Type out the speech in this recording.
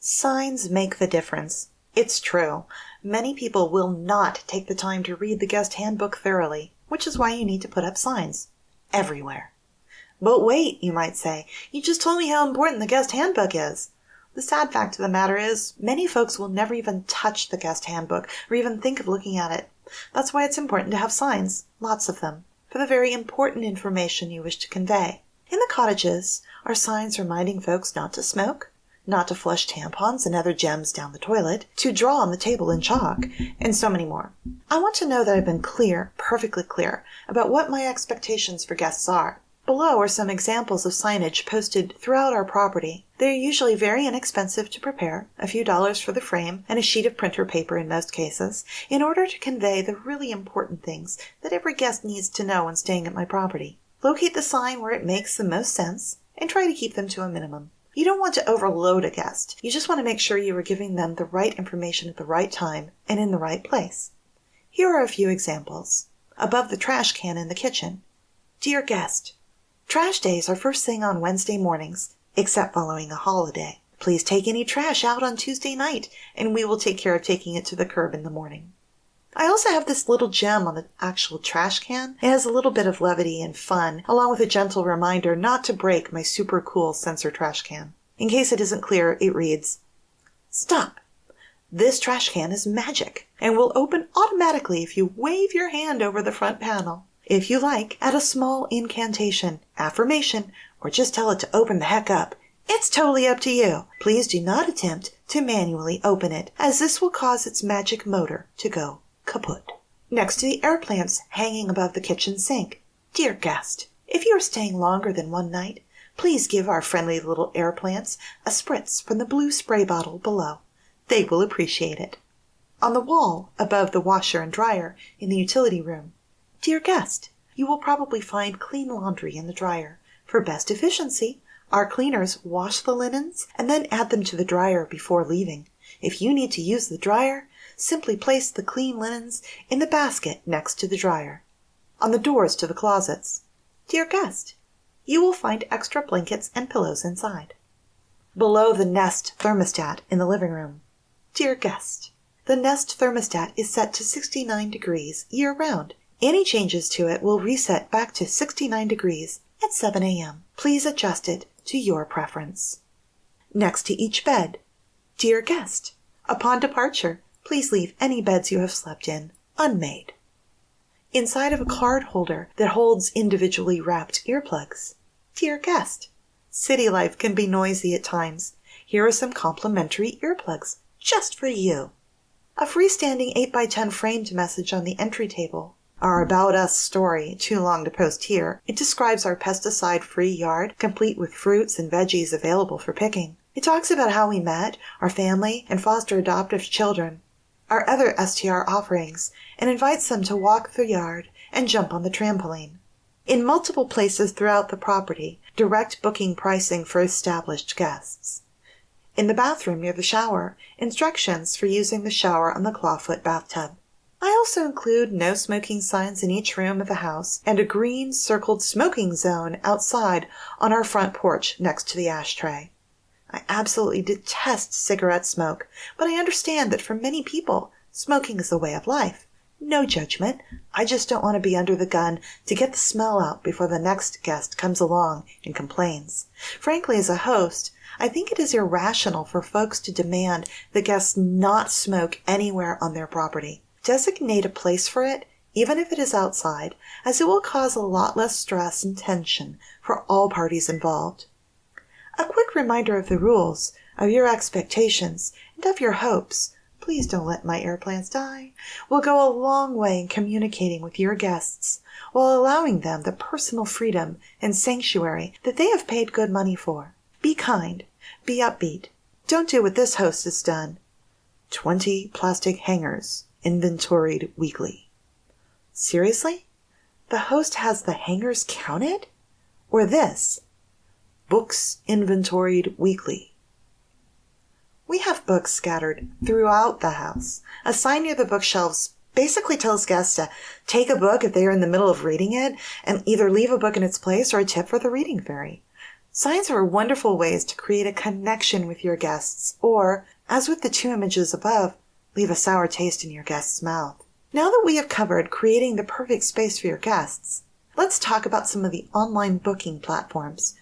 Signs make the difference. It's true. Many people will not take the time to read the guest handbook thoroughly, which is why you need to put up signs. Everywhere. But wait, you might say, you just told me how important the guest handbook is. The sad fact of the matter is, many folks will never even touch the guest handbook or even think of looking at it. That's why it's important to have signs, lots of them, for the very important information you wish to convey. In the cottages are signs reminding folks not to smoke, not to flush tampons and other gems down the toilet, to draw on the table in chalk, and so many more. I want to know that I've been clear, perfectly clear, about what my expectations for guests are. Below are some examples of signage posted throughout our property. They are usually very inexpensive to prepare, a few dollars for the frame and a sheet of printer paper in most cases, in order to convey the really important things that every guest needs to know when staying at my property. Locate the sign where it makes the most sense and try to keep them to a minimum. You don't want to overload a guest. You just want to make sure you are giving them the right information at the right time and in the right place. Here are a few examples. Above the trash can in the kitchen. Dear guest, trash days are first thing on Wednesday mornings, except following a holiday. Please take any trash out on Tuesday night, and we will take care of taking it to the curb in the morning. I also have this little gem on the actual trash can. It has a little bit of levity and fun, along with a gentle reminder not to break my super cool sensor trash can. In case it isn't clear, it reads, "Stop! This trash can is magic and will open automatically if you wave your hand over the front panel. If you like, add a small incantation, affirmation, or just tell it to open the heck up. It's totally up to you. Please do not attempt to manually open it, as this will cause its magic motor to go kaput." Next to the air plants hanging above the kitchen sink. Dear guest, if you are staying longer than one night, please give our friendly little air plants a spritz from the blue spray bottle below. They will appreciate it. On the wall above the washer and dryer in the utility room. Dear guest, you will probably find clean laundry in the dryer. For best efficiency, our cleaners wash the linens and then add them to the dryer before leaving. If you need to use the dryer, simply place the clean linens in the basket next to the dryer. On the doors to the closets. Dear guest, you will find extra blankets and pillows inside. Below the Nest thermostat in the living room. Dear guest, the Nest thermostat is set to 69 degrees year-round. Any changes to it will reset back to 69 degrees at 7 a.m. Please adjust it to your preference. Next to each bed. Dear guest, upon departure, please leave any beds you have slept in unmade. Inside of a card holder that holds individually wrapped earplugs. Dear guest, city life can be noisy at times. Here are some complimentary earplugs just for you. A freestanding 8x10 framed message on the entry table. Our About Us story, too long to post here. It describes our pesticide-free yard, complete with fruits and veggies available for picking. It talks about how we met, our family, and foster adoptive children, our other STR offerings, and invites them to walk the yard and jump on the trampoline. In multiple places throughout the property, direct booking pricing for established guests. In the bathroom near the shower, instructions for using the shower on the clawfoot bathtub. I also include no smoking signs in each room of the house and a green circled smoking zone outside on our front porch next to the ashtray. I absolutely detest cigarette smoke, but I understand that for many people, smoking is a way of life. No judgment. I just don't want to be under the gun to get the smell out before the next guest comes along and complains. Frankly, as a host, I think it is irrational for folks to demand the guests not smoke anywhere on their property. Designate a place for it, even if it is outside, as it will cause a lot less stress and tension for all parties involved. A quick reminder of the rules, of your expectations, and of your hopes, please don't let my air plants die, will go a long way in communicating with your guests, while allowing them the personal freedom and sanctuary that they have paid good money for. Be kind, be upbeat. Don't do what this host has done. 20 plastic hangers, inventoried weekly. Seriously? The host has the hangers counted? Or this? Books inventoried weekly. We have books scattered throughout the house. A sign near the bookshelves basically tells guests to take a book if they are in the middle of reading it and either leave a book in its place or a tip for the reading fairy. Signs are wonderful ways to create a connection with your guests, or, as with the 2 images above, leave a sour taste in your guest's mouth. Now that we have covered creating the perfect space for your guests, let's talk about some of the online booking platforms